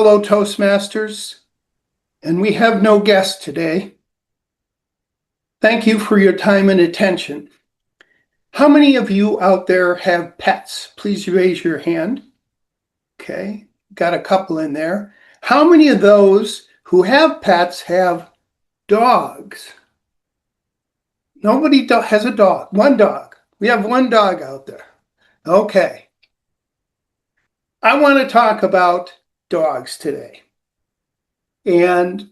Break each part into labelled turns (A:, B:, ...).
A: fellow Toastmasters, and we have no guest today. Thank you for your time and attention. How many of you out there have pets? Please raise your hand. Okay, got a couple in there. How many of those who have pets have dogs? Nobody has a dog. One dog. We have one dog out there. Okay. I want to talk about dogs today. And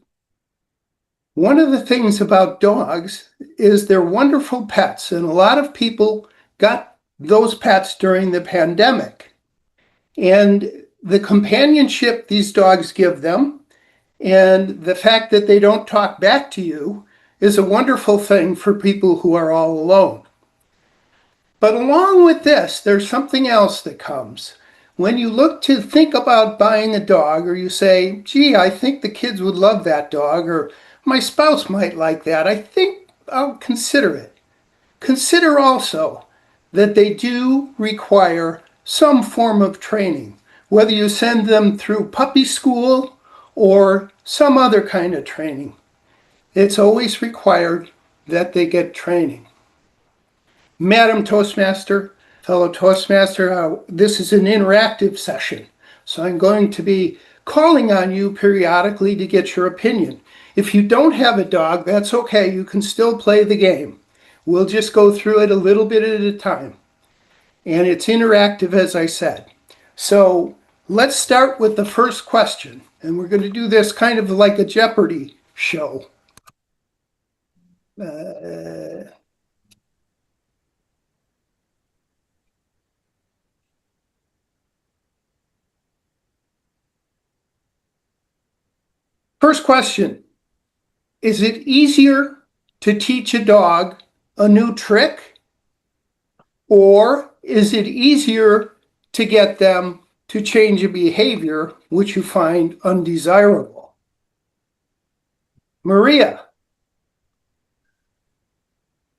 A: one of the things about dogs is they're wonderful pets, and a lot of people got those pets during the pandemic. And the companionship these dogs give them, and the fact that they don't talk back to you, is a wonderful thing for people who are all alone. But along with this, there's something else that comes. When you look to think about buying a dog, or you say, gee, I think the kids would love that dog, or my spouse might like that, I think I'll consider it. Consider also that they do require some form of training, whether you send them through puppy school or some other kind of training. It's always required that they get training. Madam Toastmaster, fellow Toastmaster, this is an interactive session, so I'm going to be calling on you periodically to get your opinion. If you don't have a dog, that's okay. You can still play the game. We'll just go through it a little bit at a time. And it's interactive, as I said. So let's start with the first question. And we're going to do this kind of like a Jeopardy show. First question, is it easier to teach a dog a new trick, or is it easier to get them to change a behavior which you find undesirable? Maria,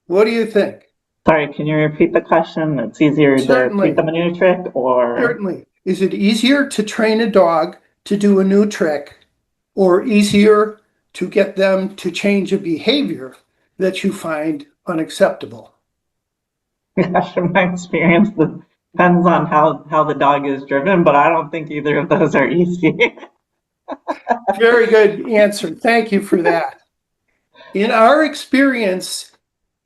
A: what do you think?
B: Sorry, can you repeat the question? It's easier to teach them a new trick, or?
A: Certainly. Is it easier to train a dog to do a new trick, or easier to get them to change a behavior that you find unacceptable?
B: Gosh, from my experience, it depends on how the dog is driven, but I don't think either of those are easy.
A: Very good answer. Thank you for that. In our experience,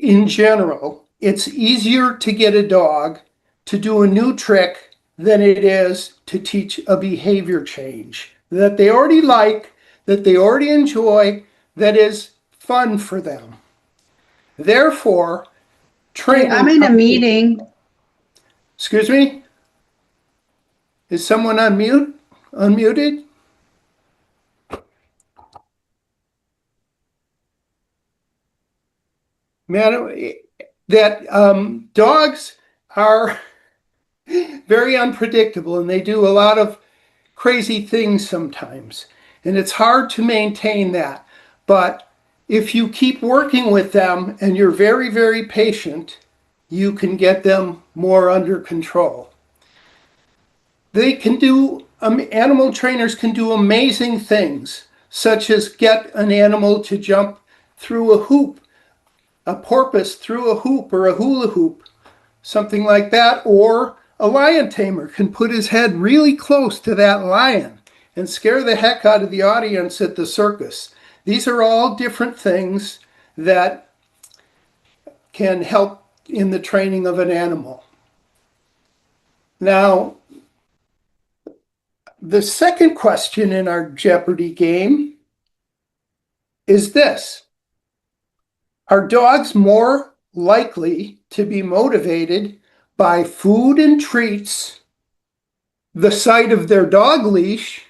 A: in general, it's easier to get a dog to do a new trick than it is to teach a behavior change that they already like, that they already enjoy, that is fun for them. Therefore, training...
C: I'm in a meeting.
A: Excuse me? Is someone unmuted? Madam, that dogs are very unpredictable, and they do a lot of crazy things sometimes. And it's hard to maintain that. But if you keep working with them and you're very, very patient, you can get them more under control. They can do, animal trainers can do amazing things, such as get an animal to jump through a hoop, a porpoise through a hoop or a hula hoop, something like that. Or a lion tamer can put his head really close to that lion and scare the heck out of the audience at the circus. These are all different things that can help in the training of an animal. Now, the second question in our Jeopardy game is this. Are dogs more likely to be motivated by food and treats, the sight of their dog leash,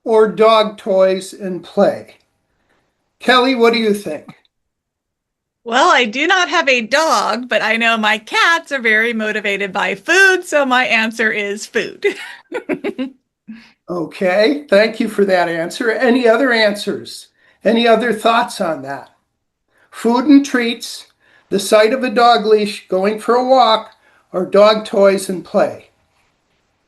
A: or dog toys and play? Kelly, what do you think?
D: Well, I do not have a dog, but I know my cats are very motivated by food, so my answer is food.
A: Okay, thank you for that answer. Any other answers? Any other thoughts on that? Food and treats, the sight of a dog leash, going for a walk, or dog toys and play?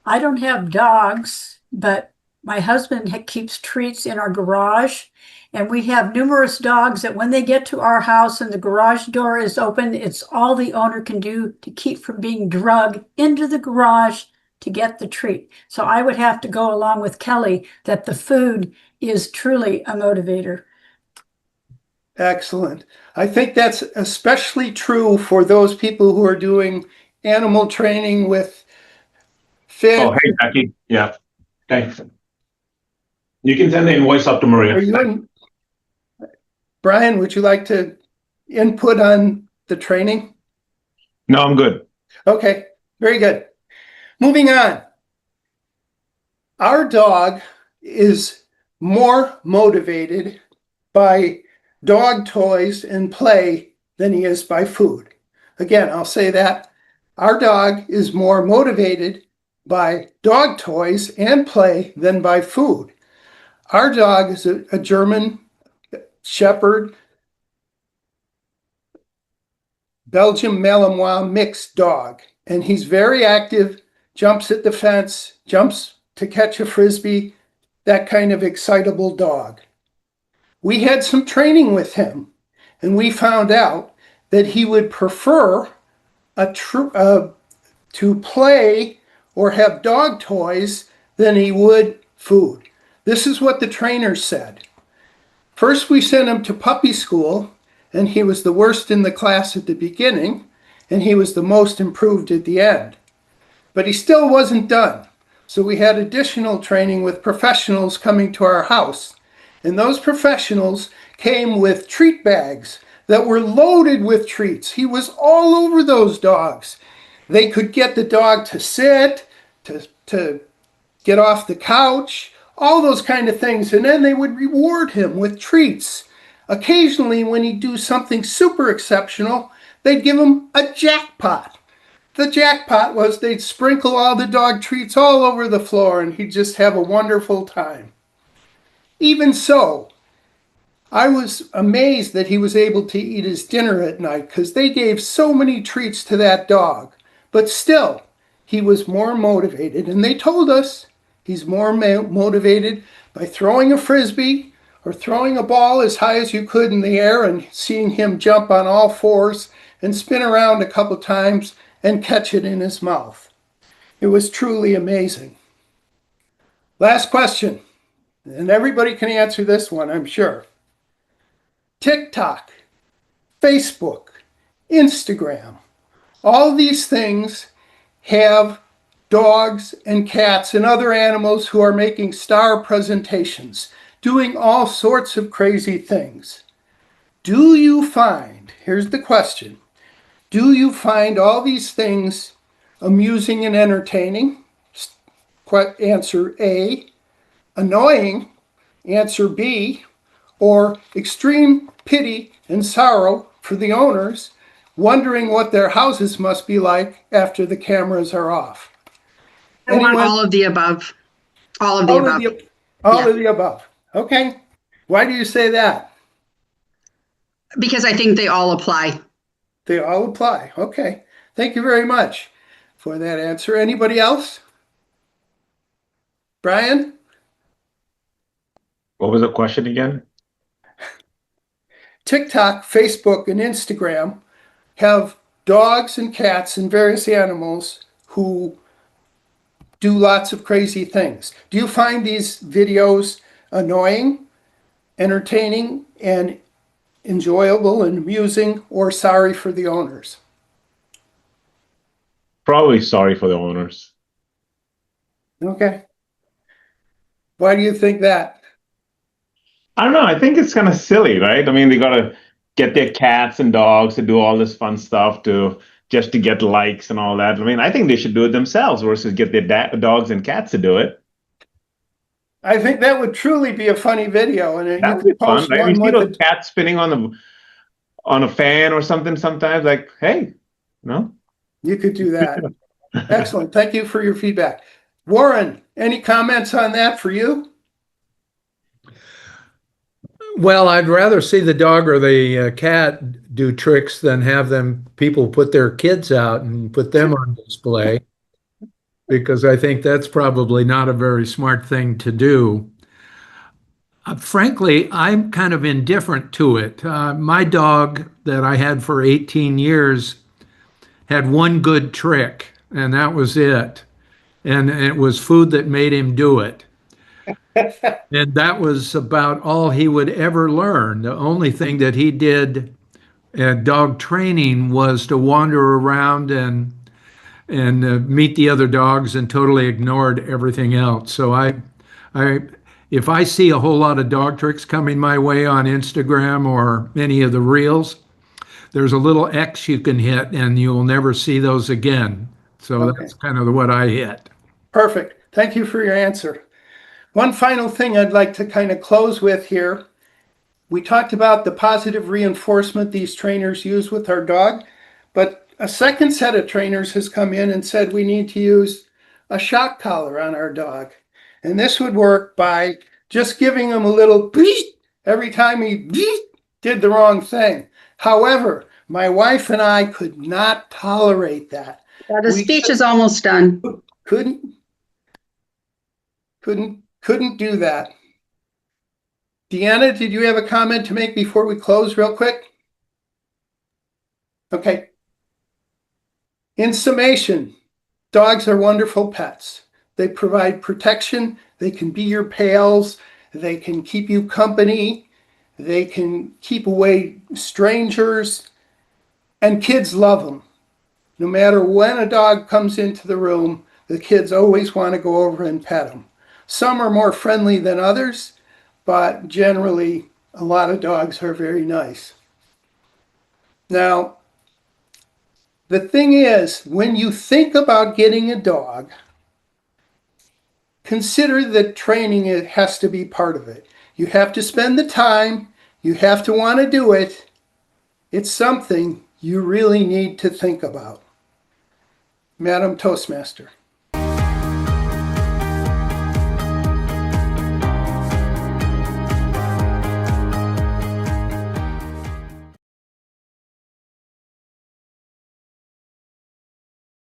C: I don't have dogs, but My husband keeps treats in our garage, and we have numerous dogs that when they get to our house and the garage door is open, it's all the owner can do to keep from being drugged into the garage to get the treat. So I would have to go along with Kelly that the food is truly a motivator.
A: Excellent. I think that's especially true for those people who are doing animal training with fit.
E: Oh, hey, Becky. Yeah, thanks. You can send the invoice up to Maria.
A: Are you in? Brian, would you like to input on the training?
E: No, I'm good.
A: Okay, very good. Moving on. Our dog is more motivated by dog toys and play than he is by food. Again, I'll say that. Our dog is more motivated by dog toys and play than by food. Our dog is a German Shepherd, Belgian Malinois mixed dog, and he's very active, jumps at the fence, jumps to catch a frisbee, that kind of excitable dog. We had some training with him, and we found out that he would prefer to play or have dog toys than he would food. This is what the trainer said. First, we sent him to puppy school, and he was the worst in the class at the beginning, and he was the most improved at the end. But he still wasn't done. So we had additional training with professionals coming to our house. And those professionals came with treat bags that were loaded with treats. He was all over those dogs. They could get the dog to sit, to get off the couch, all those kind of things. And then they would reward him with treats. Occasionally, when he'd do something super exceptional, they'd give him a jackpot. The jackpot was they'd sprinkle all the dog treats all over the floor, and he'd just have a wonderful time. Even so, I was amazed that he was able to eat his dinner at night because they gave so many treats to that dog. But still, he was more motivated. And they told us he's more motivated by throwing a frisbee or throwing a ball as high as you could in the air and seeing him jump on all fours and spin around a couple times and catch it in his mouth. It was truly amazing. Last question, and everybody can answer this one, I'm sure. TikTok, Facebook, Instagram, all these things have dogs and cats and other animals who are making star presentations, doing all sorts of crazy things. Do you find, here's the question, do you find all these things amusing and entertaining? Answer A. Annoying? Answer B. Or extreme pity and sorrow for the owners, wondering what their houses must be like after the cameras are off?
F: I want all of the above. All of the above.
A: All of the above. Okay. Why do you say that?
F: Because I think they all apply.
A: They all apply. Okay. Thank you very much for that answer. Anybody else? Brian?
E: What was the question again?
A: TikTok, Facebook, and Instagram have dogs and cats and various animals who do lots of crazy things. Do you find these videos annoying, entertaining, and enjoyable and amusing, or sorry for the owners?
E: Probably sorry for the owners.
A: Okay. Why do you think that?
E: I don't know. I think it's kind of silly, right? I mean, they got to get their cats and dogs to do all this fun stuff just to get likes and all that. I mean, I think they should do it themselves versus get their dogs and cats to do it.
A: I think that would truly be a funny video, and
E: That
A: you
E: would be
A: could post
E: fun. Right? You
A: one
E: see
A: with
E: those cats spinning on a fan or something sometimes. Like, hey, no.
A: You could do that. Excellent. Thank you for your feedback. Warren, any comments on that for you?
G: Well, I'd rather see the dog or the cat do tricks than have people put their kids out and put them on display. because I think that's probably not a very smart thing to do. Frankly, I'm kind of indifferent to it. My dog that I had for 18 years had one good trick, and that was it. And it was food that made him do it. And that was about all he would ever learn. The only thing that he did at dog training was to wander around and meet the other dogs and totally ignored everything else. So I, if I see a whole lot of dog tricks coming my way on Instagram or any of the reels, there's a little X you can hit and you'll never see those again. So
A: Okay.
G: that's kind of what I hit.
A: Perfect. Thank you for your answer. One final thing I'd like to kind of close with here. We talked about the positive reinforcement these trainers use with our dog, but a second set of trainers has come in and said we need to use a shock collar on our dog. And this would work by just giving him a little beep every time he beep did the wrong thing. However, my wife and I could not tolerate that.
F: Yeah, the speech is almost done.
A: Couldn't do that. Deanna, did you have a comment to make before we close real quick? Okay. In summation, dogs are wonderful pets. They provide protection. They can be your pals. They can keep you company. They can keep away strangers. And kids love them. No matter when a dog comes into the room, the kids always want to go over and pet them. Some are more friendly than others, but generally a lot of dogs are very nice. Now, the thing is, when you think about getting a dog, consider that training it has to be part of it. You have to spend the time, you have to want to do it. It's something you really need to think about. Madam Toastmaster.